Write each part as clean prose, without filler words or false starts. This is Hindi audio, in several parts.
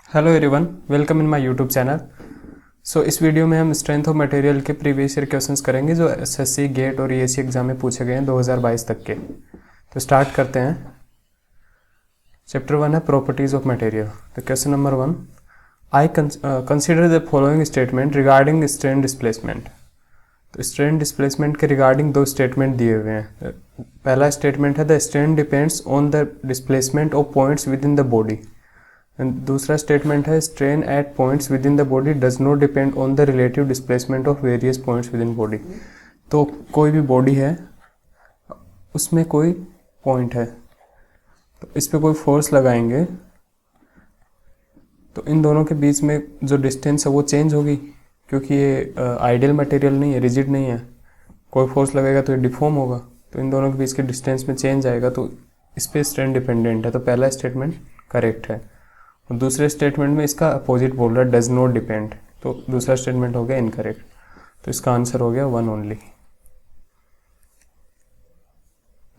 Hello everyone, welcome in my YouTube channel. So इस वीडियो में हम स्ट्रेंथ ऑफ मटेरियल के प्रीवियस ईयर क्वेश्चंस करेंगे जो एसएससी गेट और ईएससी एग्जाम में पूछे गए हैं 2022 तक के। तो स्टार्ट करते हैं। चैप्टर 1 है प्रॉपर्टीज ऑफ मटेरियल। तो question number 1, I consider the following statement regarding strain displacement. तो स्ट्रेन डिस्प्लेसमेंट के रिगार्डिंग दो स्टेटमेंट दिए हुए हैं। पहला स्टेटमेंट है the strain depends on the displacement of points within the body. दूसरा स्टेटमेंट है strain at points within the body does not depend on the relative displacement of various points within body. तो कोई भी बॉडी है उसमें कोई पॉइंट है तो इस पर कोई फोर्स लगाएंगे तो इन दोनों के बीच में जो डिस्टेंस है वो चेंज होगी, क्योंकि ये आइडियल मटेरियल नहीं है, रिजिड नहीं है। कोई फोर्स लगेगा तो ये डिफॉर्म होगा, तो इन दोनों के बीच के डिस्टेंस में चेंज आएगा, तो इस पर स्ट्रेन डिपेंडेंट है। तो पहला स्टेटमेंट करेक्ट है। और दूसरे स्टेटमेंट में इसका अपोजिट बोल रहा है डज नॉट डिपेंड, तो दूसरा स्टेटमेंट हो गया इनकरेक्ट। तो इसका आंसर हो गया 1 ओनली।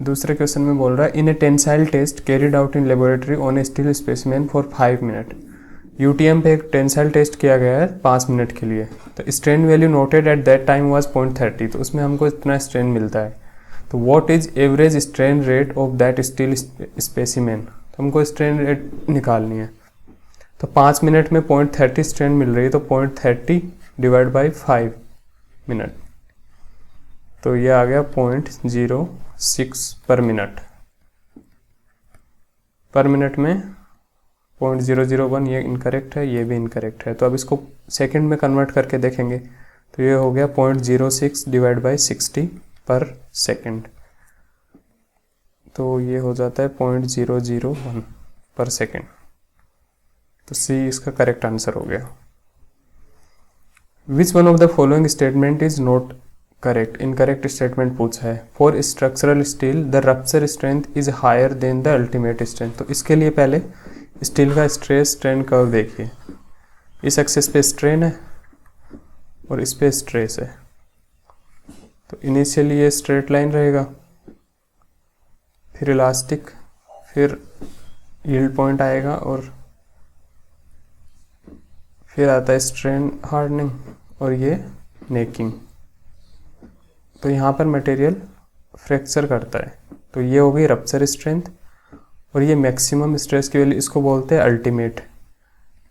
दूसरे क्वेश्चन में बोल रहा है in a tensile test carried out in laboratory on a steel specimen for 5 minute. UTM पे एक टेंसाइल टेस्ट किया गया है 5 मिनट के लिए। तो strain value noted at that time was 0.30, तो उसमें हमको इतना स्ट्रेन मिलता है। तो what is average strain rate of that steel specimen. तो हमको स्ट्रेन रेट निकालनी है। तो 5 मिनट में 0.30 स्ट्रेन मिल रही है, तो 0.30 डिवाइड बाई 5 मिनट, तो ये आ गया 0.06 पर मिनट। पर मिनट में 0.001, ये इनकरेक्ट है, ये भी इनकरेक्ट है। तो अब इसको सेकंड में कन्वर्ट करके देखेंगे तो ये हो गया 0.06 डिवाइड बाई 60 पर सेकंड, तो ये हो जाता है 0.001 पर सेकंड। तो सी इसका करेक्ट आंसर हो गया। Which one of the following statement is not correct. Incorrect statement पूछा है। For structural steel the rupture strength is higher than the ultimate strength. तो इसके लिए पहले स्टील का स्ट्रेस स्ट्रेन कर्व देखिए। इस एक्सिस पे स्ट्रेन है और इस पे स्ट्रेस है, तो इनिशियली ये स्ट्रेट लाइन रहेगा, फिर इलास्टिक, फिर यील्ड पॉइंट आएगा और फिर आता है स्ट्रेन हार्डनिंग और ये नेकिंग। तो यहाँ पर मटेरियल फ्रैक्चर करता है, तो ये हो गई रप्चर स्ट्रेंथ। और ये मैक्सिमम स्ट्रेस की वैल्यू, इसको बोलते हैं अल्टीमेट।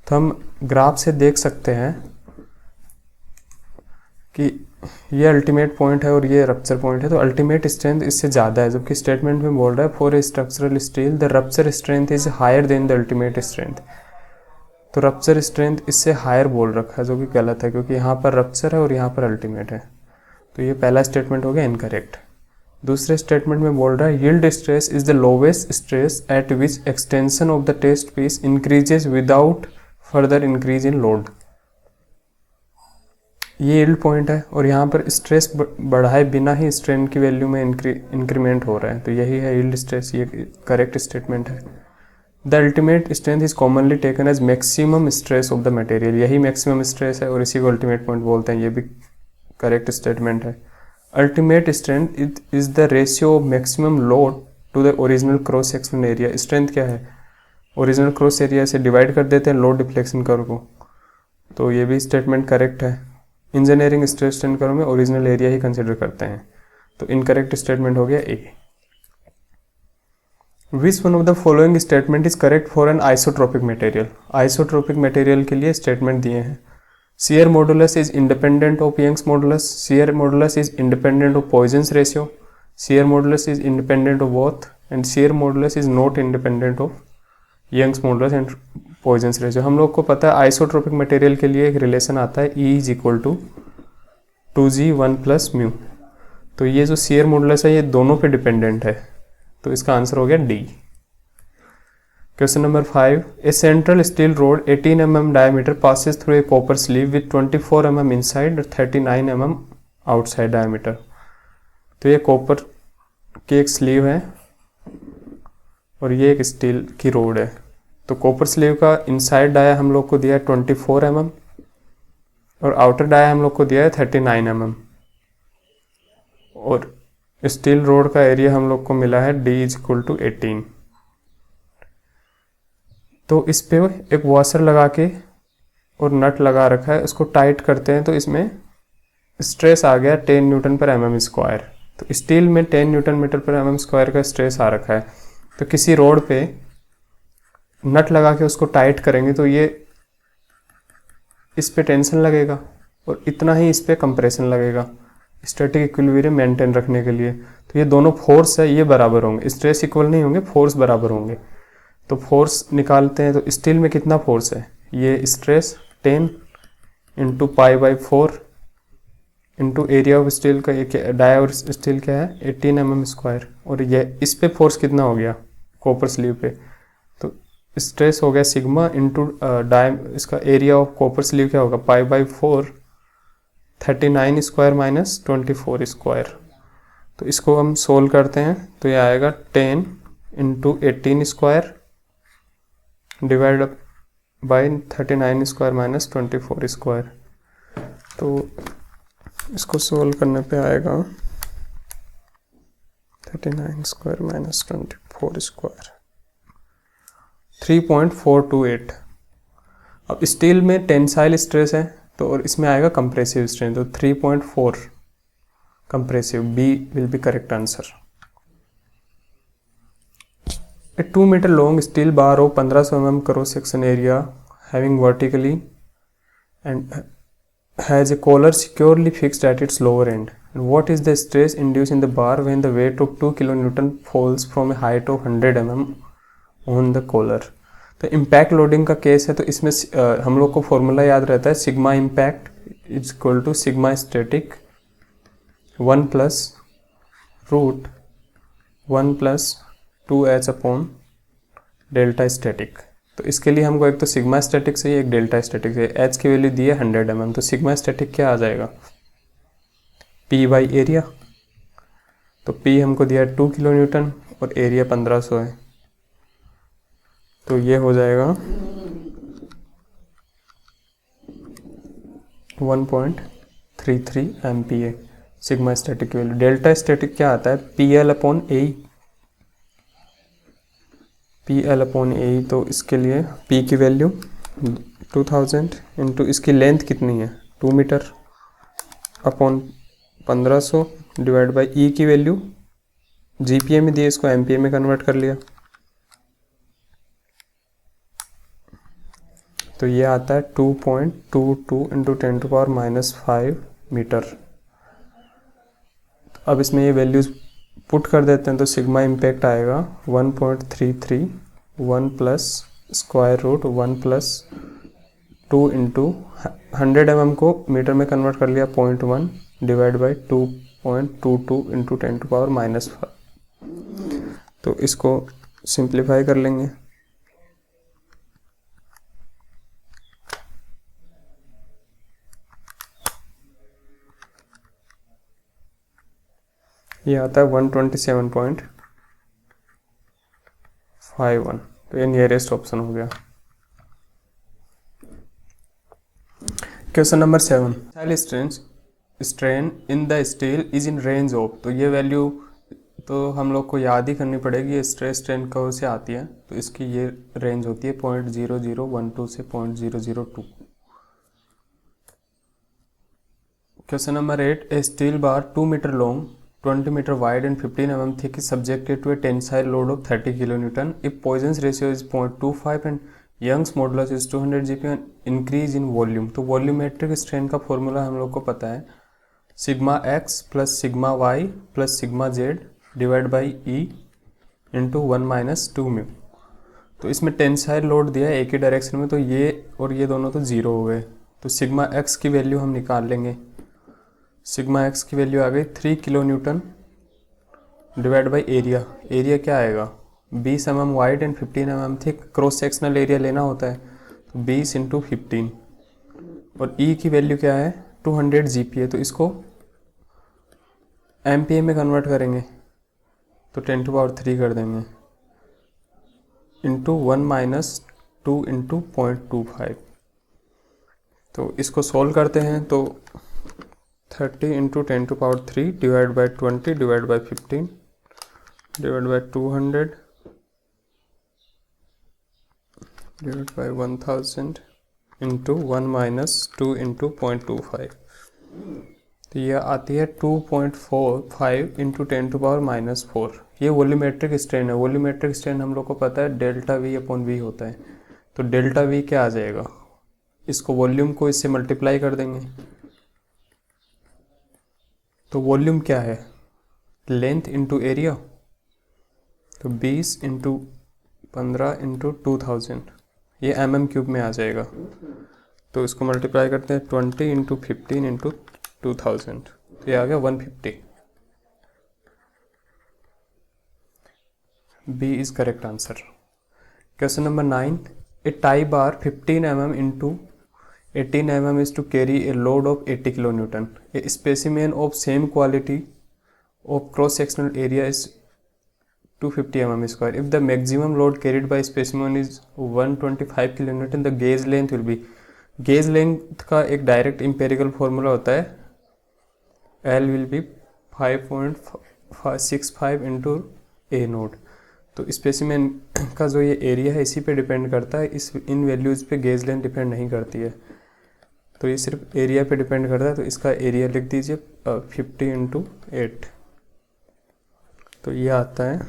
तो हम ग्राफ से देख सकते हैं कि ये अल्टीमेट पॉइंट है और ये रप्चर पॉइंट है, तो अल्टीमेट स्ट्रेंथ इससे ज़्यादा है। जबकि स्टेटमेंट में बोल रहा है for a structural steel the rupture strength is higher than the ultimate strength. तो रप्चर स्ट्रेंथ इससे हायर बोल रखा है, जो कि गलत है, क्योंकि यहाँ पर रप्चर है और यहाँ पर अल्टीमेट है। तो ये पहला स्टेटमेंट हो गया इनकरेक्ट। दूसरे स्टेटमेंट में बोल रहा है yield stress is the lowest stress at which extension of the test piece increases without further increase in load. ये यील्ड पॉइंट है और यहाँ पर स्ट्रेस बढ़ाए बिना ही स्ट्रेन की वैल्यू में इंक्रीमेंट हो रहा है, तो यही है यील्ड स्ट्रेस। ये करेक्ट स्टेटमेंट है। The ultimate strength is commonly taken as maximum stress of the material. यही मैक्सिमम स्ट्रेस है और इसी को अल्टीमेट पॉइंट बोलते हैं, ये भी करेक्ट स्टेटमेंट है। Ultimate strength is the ratio of maximum load to the original cross sectional area. Strength क्या है, ओरिजिनल क्रॉस एरिया से डिवाइड कर देते हैं लोड डिफ्लेक्शन कर्व को, तो ये भी स्टेटमेंट करेक्ट है। इंजीनियरिंग स्ट्रेस स्ट्रेन कर्व में ओरिजिनल एरिया ही कंसिडर करते हैं, तो इनकरेक्ट स्टेटमेंट हो गया A. Which one of the following statement is correct for an isotropic material. Isotropic material के लिए स्टेटमेंट दिए हैं। Shear modulus is independent of Young's modulus, shear modulus is independent of Poisson's ratio, shear modulus is independent of both, and shear modulus is not independent of Young's modulus and Poisson's ratio. हम लोग को पता है आइसोट्रोपिक मटेरियल के लिए एक रिलेशन आता है E is equal to 2G1 plus mu. तो ये जो शियर मॉडुलस है ये दोनों पे डिपेंडेंट है, तो इसका आंसर हो गया D. Question number 5, A central steel road 18 mm diameter passes through a copper sleeve with 24 mm inside और 39 mm आउटसाइड डायमीटर। तो ये कॉपर की एक स्लीव है और ये एक स्टील की रोड है। तो कॉपर स्लीव का इनसाइड डाया हम लोग को दिया है 24 mm और आउटर डाया हम लोग को दिया है 39 mm, और स्टील रोड का एरिया हम लोग को मिला है D इज इक्वल टू 18। तो इस पे एक वॉशर लगा के और नट लगा रखा है, उसको टाइट करते हैं तो इसमें स्ट्रेस आ गया 10 न्यूटन पर एम एम स्क्वायर। तो स्टील में 10 न्यूटन मीटर पर एम एम स्क्वायर का स्ट्रेस आ रखा है। तो किसी रोड पे नट लगा के उसको टाइट करेंगे तो ये इस पे टेंशन लगेगा और इतना ही इस पे कंप्रेशन लगेगा स्टैटिक इक्विलिब्रियम मेंटेन रखने के लिए। तो ये दोनों फोर्स है ये बराबर होंगे, स्ट्रेस इक्वल नहीं होंगे, फोर्स बराबर होंगे। तो फोर्स निकालते हैं तो स्टील में कितना फोर्स है, ये stress 10 into π/4 into area of steel का, ये डाया स्टील क्या है 18 mm स्क्वायर, और ये इस पे फोर्स कितना हो गया कॉपर स्लीव पे, तो स्ट्रेस हो गया सिग्मा इंटू इसका एरिया ऑफ कॉपर स्लीव क्या होगा π/4 39 स्क्वायर माइनस 24 स्क्वायर। तो इसको हम सोल्व करते हैं तो ये आएगा 10 into 18 square divide by 39 square minus 24 square. तो इसको सोल्व करने पे आएगा 39 स्क्वायर माइनस 24 स्क्वायर 3.428। अब स्टील में टेंसाइल स्ट्रेस है तो और इसमें आएगा कंप्रेसिव स्ट्रेस, तो 3.4 compressive, B will be correct answer. A 2 meter long steel bar of 1500 mm cross section area having vertically and has a collar securely fixed at its lower end. And what is the stress induced in the bar when the weight of 2 kN falls from a height of 100 mm on the collar? तो इम्पैक्ट लोडिंग का केस है तो इसमें हम लोग को फॉर्मूला याद रहता है sigma impact is equal to sigma static 1 plus root 1 plus 2h upon delta static. तो इसके लिए हमको एक तो सिग्मा स्टैटिक चाहिए, एक डेल्टा स्टैटिक चाहिए। एच की वैल्यू दी है 100 mm, तो सिग्मा स्टैटिक क्या आ जाएगा P बाई एरिया। तो P हमको दिया है 2 किलो न्यूटन और एरिया 1500 है, तो ये हो जाएगा 1.33 MPa sigma static value. Delta static क्या आता है PL अपॉन ए, PL अपॉन ए। तो इसके लिए P की वैल्यू 2000 इंटू इसकी लेंथ कितनी है 2 metre upon 1500 divide by E की वैल्यू GPa में दी है, इसको MPa में कन्वर्ट कर लिया तो ये आता है 2.22 इंटू 10⁻⁻5 मीटर। अब इसमें ये वैल्यूज पुट कर देते हैं तो सिग्मा इम्पैक्ट आएगा 1.33 1 plus square root 1 plus 2 into 100 mm को मीटर में कन्वर्ट कर लिया 0.1 डिवाइड बाई 2.22 इंटू 10⁻⁻5। तो इसको सिंप्लीफाई कर लेंगे, ये आता है 127.51। तो ये नियरेस्ट ऑप्शन हो गया। Question number 7, strain in the steel is in range of. तो ये वैल्यू तो हम लोग को याद ही करनी पड़ेगी, ये स्ट्रेस स्ट्रेन कहाँ से आती है, तो इसकी ये रेंज होती है 0.0012 से 0.002। Question number 8, a steel bar 2 metre long 20 meter wide and 15 mm thick is subjected to a tensile load of 30 kN. If Poisson's ratio is 0.25 and Young's modulus is 200 GPa and increase in volume, तो वॉल्यूमेट्रिक स्ट्रेन का फॉर्मूला हम लोग को पता है sigma x plus sigma y plus sigma z divide by E into 1 minus 2 mu. तो इसमें टेंसाइल लोड दिया है एक ही डायरेक्शन में, तो ये और ये दोनों तो जीरो हो गए। तो सिग्मा x की वैल्यू हम निकाल लेंगे, सिग्मा एक्स की वैल्यू आ गई 3 kilo Newton divide by area. Area क्या आएगा 20 mm wide and 15 mm thick, cross sectional area लेना होता है तो 20 इंटू 15, और ई की वैल्यू क्या है 200 GPa। तो इसको MPa में कन्वर्ट करेंगे तो 10⁻³ कर देंगे इंटू 1 माइनस 2 इंटू 0.25। तो इसको सोल्व करते हैं तो 30 into 10⁻³ divide by 20 divide by 15 divide by 200 divide by 1000 into 1 minus 2 into 0.25, तो ये आती है 2.45 इंटू 10⁻⁻4। ये वॉल्यूमेट्रिक स्ट्रेन है। वॉल्यूमेट्रिक स्ट्रेन हम लोग को पता है डेल्टा वी अपॉन वी होता है। तो डेल्टा वी क्या आ जाएगा, इसको वॉल्यूम को इससे मल्टीप्लाई कर देंगे। तो वॉल्यूम क्या है, लेंथ इंटू एरिया, तो 20 इंटू 15 इंटू 2000, ये mm³ में आ जाएगा। तो इसको मल्टीप्लाई करते हैं 20 इंटू 15 इंटू 2000, तो ये आ गया 150। B is correct answer. Question number 9, a tie bar 15 mm into 18 mm is to carry a load of 80 kN. A specimen of same quality of cross-sectional area is 250 mm square. If the maximum load carried by specimen is 125 kN, the gauge length will be. Gauge length का एक डायरेक्ट इम्पेरिकल फॉर्मूला होता है, L will be 5.65 into A note. तो स्पेसिमेन का जो ये एरिया है इसी पे डिपेंड करता है, इन वैल्यूज़ पे गेज लेंथ डिपेंड नहीं करती है। तो ये सिर्फ एरिया पे डिपेंड करता है, तो इसका एरिया लिख दीजिए 50 इंटू 8, तो ये आता है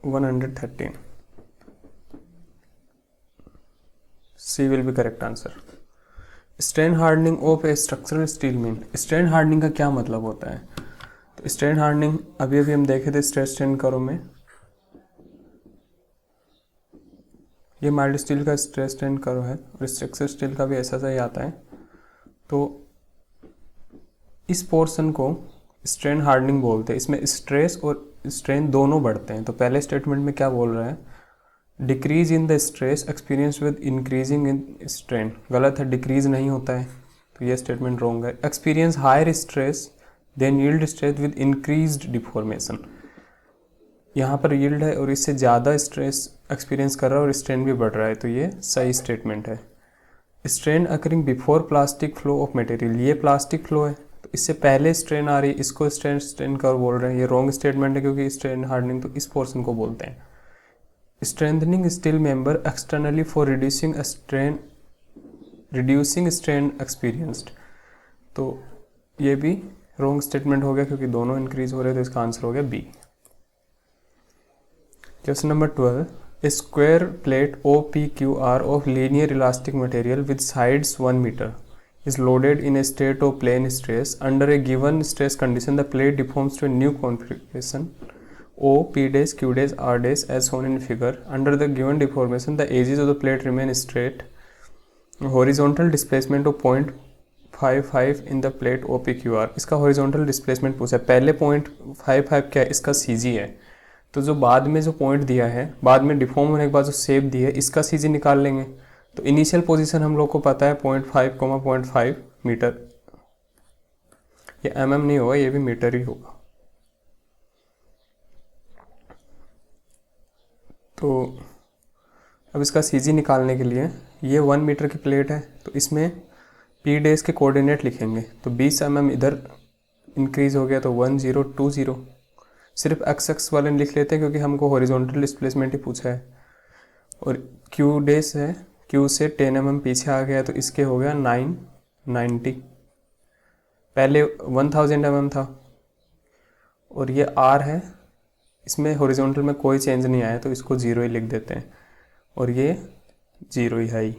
113। C will be correct answer. Strain hardening of a structural steel mean. Strain hardening का क्या मतलब होता है, तो स्ट्रेन हार्डनिंग अभी हम देखे थे स्ट्रेस स्ट्रेन कर्व में। ये माइल्ड स्टील का स्ट्रेस स्ट्रेन कर्व है और स्ट्रक्चरल स्टील का भी ऐसा ही आता है। तो इस पोर्शन को स्ट्रेन हार्डनिंग बोलते हैं। इसमें स्ट्रेस और स्ट्रेन दोनों बढ़ते हैं। तो पहले स्टेटमेंट में क्या बोल रहा है, decrease in the stress experience with increasing in strain. गलत है, डिक्रीज नहीं होता है, तो ये स्टेटमेंट रॉन्ग है। Experience higher stress than yield stress with increased deformation. यहाँ पर यील्ड है और इससे ज़्यादा स्ट्रेस एक्सपीरियंस कर रहा है और स्ट्रेन भी बढ़ रहा है, तो ये सही स्टेटमेंट है। Strain occurring before plastic flow of material, ये प्लास्टिक फ्लो है तो इससे पहले स्ट्रेन आ रही है, इसको स्ट्रेन कर्व बोल रहे हैं। ये रॉन्ग स्टेटमेंट है क्योंकि स्ट्रेन हार्डनिंग तो इस पोर्शन को बोलते हैं। Strengthening steel member externally for reducing strain experienced, तो ये भी रॉन्ग स्टेटमेंट हो गया क्योंकि दोनों इंक्रीज हो रहे थे। इसका आंसर हो गया B. Question number 12, a square plate OPQR of linear elastic material with sides 1 meter is loaded in a state of plane stress. Under a given stress condition, the plate deforms to a new configuration O, P dash, Q dash, R dash as shown in figure. Under the given deformation, the edges of the plate remain straight. Horizontal displacement of 0.55 in the plate OPQR. इसका horizontal displacement पूछा है। पहले 0.55 क्या है, इसका CG है। तो जो बाद में जो पॉइंट दिया है, बाद में डिफॉर्म होने के बाद जो शेप दी है, इसका CG निकाल लेंगे। तो इनिशियल पोजीशन हम लोग को पता है 0.5 मीटर। ये mm नहीं होगा, ये भी मीटर ही होगा। तो अब इसका CG निकालने के लिए ये 1 मीटर की प्लेट है, तो इसमें P डेज के कोऑर्डिनेट लिखेंगे। तो 20 mm इधर इंक्रीज हो गया, तो 1020। सिर्फ x वाले लिख लेते हैं क्योंकि हमको हॉरिजॉन्टल डिस्प्लेसमेंट ही पूछा है। और Q डेज है, Q से 10 mm पीछे आ गया, तो इसके हो गया 990। पहले 1000 mm था। और ये R है, इसमें हॉरिजॉन्टल में कोई चेंज नहीं आया, तो इसको 0 ही लिख देते हैं और ये 0 ही है ही।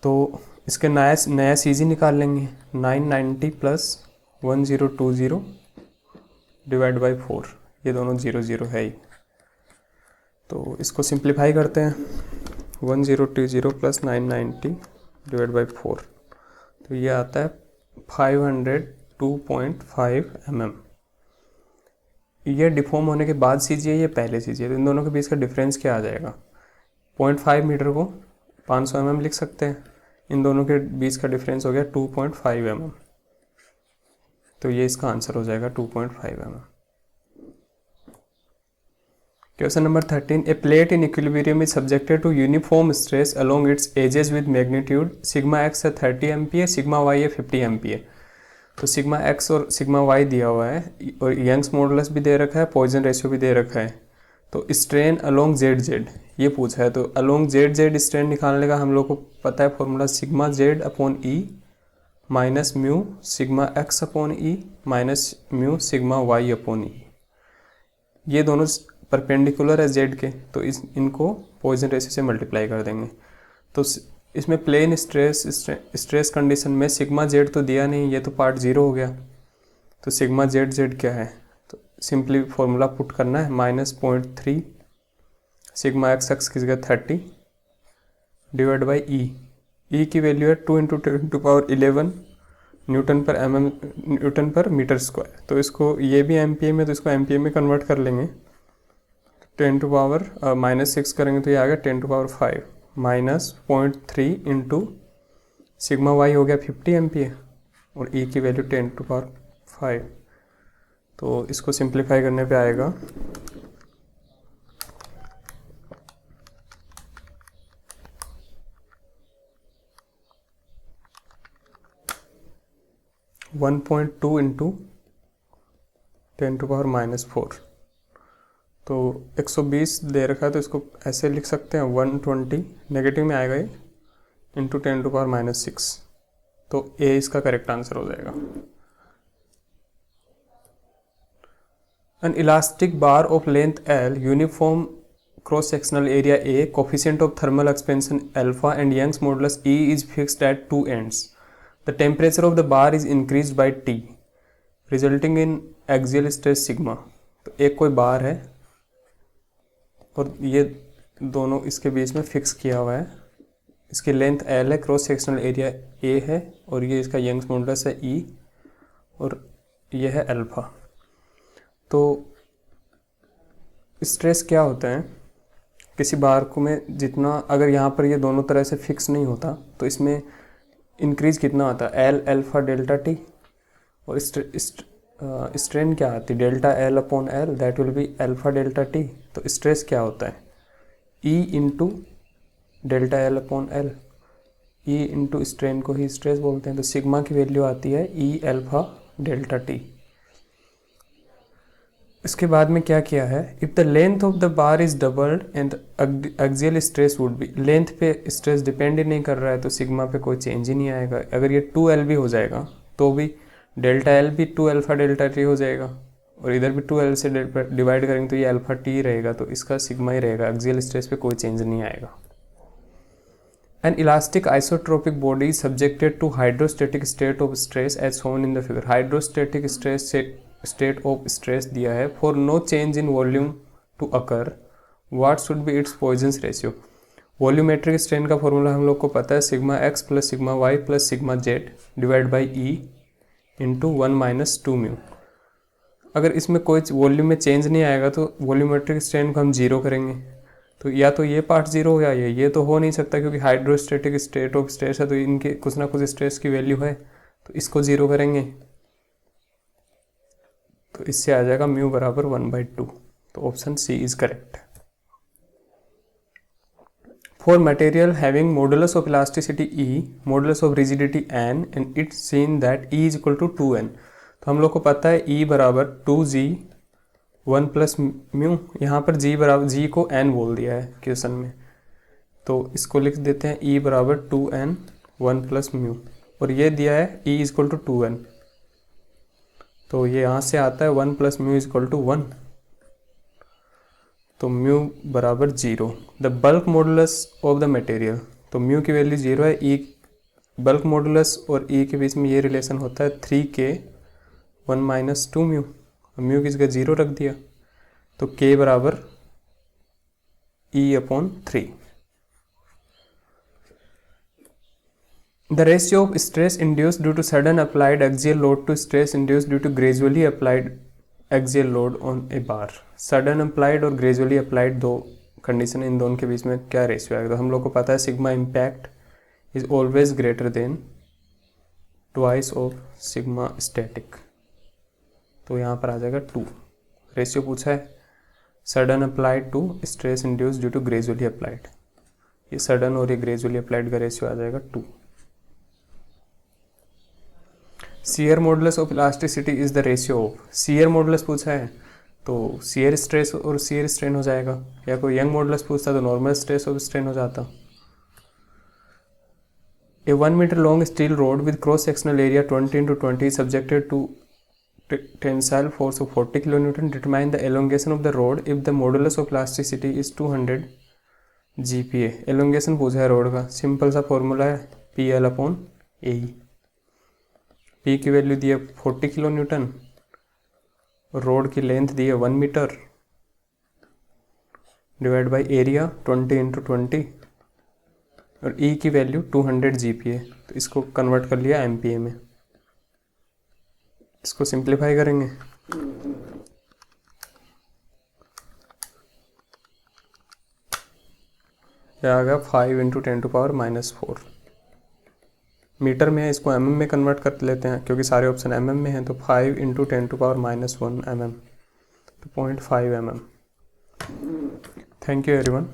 तो इसके नया CG निकाल लेंगे। 990 प्लस 1020 डिवाइड बाई 4, ये दोनों 0 है ही। तो इसको सिंप्लीफाई करते हैं। 1020 प्लस 990 डिवाइड बाई 4, तो ये आता है 502.5 mm। ये डिफॉर्म होने के बाद CG है, ये पहले CG है, तो इन दोनों के बीच का डिफरेंस क्या आ जाएगा। 0.5 मीटर को 500 mm लिख सकते हैं। इन दोनों के बीच का डिफरेंस हो गया 2.5 mm, तो ये इसका आंसर हो जाएगा 2.5 mm। Question number 13, a plate in equilibrium is subjected to uniform stress along its edges with magnitude sigma x है 30 MPa, सिग्मा y है 50 MPa। तो सिग्मा x और सिग्मा y दिया हुआ है और यंग्स मॉडुलस भी दे रखा है, पॉइजन रेशियो भी दे रखा है। तो स्ट्रेन अलोंग जेड जेड ये पूछा है, तो अलोंग जेड जेड स्ट्रेन निकालने का हम लोग को पता है formula sigma z upon E minus mu sigma x upon E minus mu sigma y upon E. ये दोनों परपेंडिकुलर है जेड के, तो इनको पॉइजन रेशियो से मल्टीप्लाई कर देंगे। तो इसमें प्लेन स्ट्रेस कंडीशन में सिग्मा जेड तो दिया नहीं, ये तो पार्ट 0 हो गया। तो सिग्मा जेड जेड क्या है, तो सिंपली फॉर्मूला पुट करना है -0.3 सिग्मा एक्स एक्स की जगह 30 डिवाइड बाई ई की वैल्यू है 2 × 10⁻11 न्यूटन पर मीटर स्क्वायर। तो इसको ये भी एमपीए में, तो इसको एमपीए में कन्वर्ट कर लेंगे। 10⁻⁻6 करेंगे तो ये आ गया 10⁵ -0.3 इंटू सिग्मा वाई हो गया 50 एमपीए और ई की वैल्यू 10⁵। तो इसको सिंप्लीफाई करने पे आएगा 1.2 इंटू 10⁻⁻4। तो 120 दे रखा है, तो इसको ऐसे लिख सकते हैं 120 नेगेटिव में आएगा ये इंटू 10⁻⁻6। तो ए इसका करेक्ट आंसर हो जाएगा। An elastic bar of length L, uniform cross-sectional area A, coefficient of thermal expansion alpha and Young's modulus E is fixed at two ends. The temperature of the bar is increased by T, resulting in axial stress sigma. तो एक कोई बार है और ये दोनों इसके बीच में फिक्स किया हुआ है। इसकी लेंथ L है, क्रॉस सेक्शनल एरिया A है और ये इसका यंग्स मॉडुलस है E और ये है अल्फा। तो स्ट्रेस क्या होता है किसी बार को में, जितना अगर यहाँ पर ये दोनों तरह से फिक्स नहीं होता तो इसमें इंक्रीज कितना आता है एल अल्फा डेल्टा टी, और स्ट्रेन क्या आती है delta L upon L, that will be alpha delta T. तो स्ट्रेस क्या होता है E into delta L upon L, E into strain को ही स्ट्रेस बोलते हैं। तो सिग्मा की वैल्यू आती है ई अल्फा डेल्टा टी। इसके बाद में क्या किया है, if the length of the bar is doubled and axial stress would be, length पे स्ट्रेस डिपेंड ही नहीं कर रहा है तो सिग्मा पे कोई चेंज ही नहीं आएगा। अगर ये 2L भी हो जाएगा तो भी डेल्टा एल भी 2 अल्फा डेल्टा टी हो जाएगा और इधर भी 2L से डिवाइड करेंगे तो ये अल्फा टी रहेगा, तो इसका सिग्मा ही रहेगा, एक्सियल स्ट्रेस पे कोई चेंज नहीं आएगा। An elastic isotropic body is subjected to hydrostatic state of stress as shown in the figure. Hydrostatic state of stress दिया है, for no change in volume to occur, what should be its Poisson's ratio? Volumetric strain का फॉर्मूला हम लोग को पता है sigma X plus sigma Y plus sigma Z divide by E into 1 - 2 mu. अगर इसमें कोई वॉल्यूम में चेंज नहीं आएगा तो वॉल्यूमेट्रिक स्ट्रेन को हम जीरो करेंगे, तो या तो ये पार्ट जीरो हो या ये तो हो नहीं सकता क्योंकि हाइड्रोस्टेटिक स्टेट ऑफ स्ट्रेस है तो इनके कुछ ना कुछ स्ट्रेस की वैल्यू है, तो इसको जीरो करेंगे तो इससे आ जाएगा म्यू बराबर 1/2। तो option C is correct. For material having modulus of elasticity E, modulus of rigidity N and it's seen that E is equal to 2n, तो हम लोग को पता है ई बराबर 2g 1 प्लस म्यू, यहाँ पर जी बराबर जी को n बोल दिया है क्वेश्चन में, तो इसको लिख देते हैं ई बराबर 2n 1 प्लस म्यू, और ये दिया है ई इज इक्वल टू 2n, तो ये यहाँ से आता है 1 plus mu is equal to 1, तो म्यू बराबर 0। The bulk modulus of the material, तो म्यू की वैल्यू 0 है, ई बल्क मॉडुलस और ई के बीच में ये रिलेशन होता है 3k 1 - 2 म्यू, म्यू की जगह 0 रख दिया, तो k बराबर E/3। The ratio of stress induced due to sudden applied axial load to stress induced due to gradually applied axial load on a bar। Sudden applied और gradually applied दो कंडीशन, इन दोनों के बीच में क्या रेशियो आएगा, तो हम लोग को पता है sigma impact is always greater than twice of sigma static, तो यहाँ पर आ जाएगा 2। रेशियो पूछा है sudden applied to stress induced due to gradually applied, ये सडन और ये ग्रेजुअली अप्लाइड का रेशियो आ जाएगा 2। Shear modulus of elasticity is the ratio of, shear modulus पूछा है तो शियर स्ट्रेस और शियर स्ट्रेन हो जाएगा, या कोई यंग मॉडुलस पूछता तो नॉर्मल स्ट्रेस और स्ट्रेन हो जाता। A 1 meter long steel rod with cross sectional area 20 × 20 is subjected to tensile force of 40 kN. Determine the elongation of the rod if the modulus of plasticity is 200 GPa. elongation पूछा है रोड का, सिंपल सा फॉर्मूला है PL/AE। P की वैल्यू दी है 40 kN, रोड की लेंथ दी है 1 मीटर, डिवाइड बाई एरिया 20 × 20 और E की वैल्यू 200 GPa। तो इसको कन्वर्ट कर लिया MPa में। इसको सिंप्लीफाई करेंगे, यह आ गया 5 × 10⁻⁻⁴। मीटर में है, इसको mm में कन्वर्ट कर लेते हैं क्योंकि सारे ऑप्शन mm में हैं। तो 5 × 10⁻⁻1 mm, तो 0.5 mm। Thank you everyone.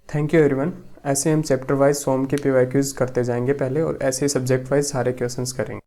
Thank you everyone. ऐसे हम चैप्टर वाइज सोम के PYQs करते जाएंगे पहले, और ऐसे सब्जेक्ट वाइज सारे क्वेश्चंस करेंगे।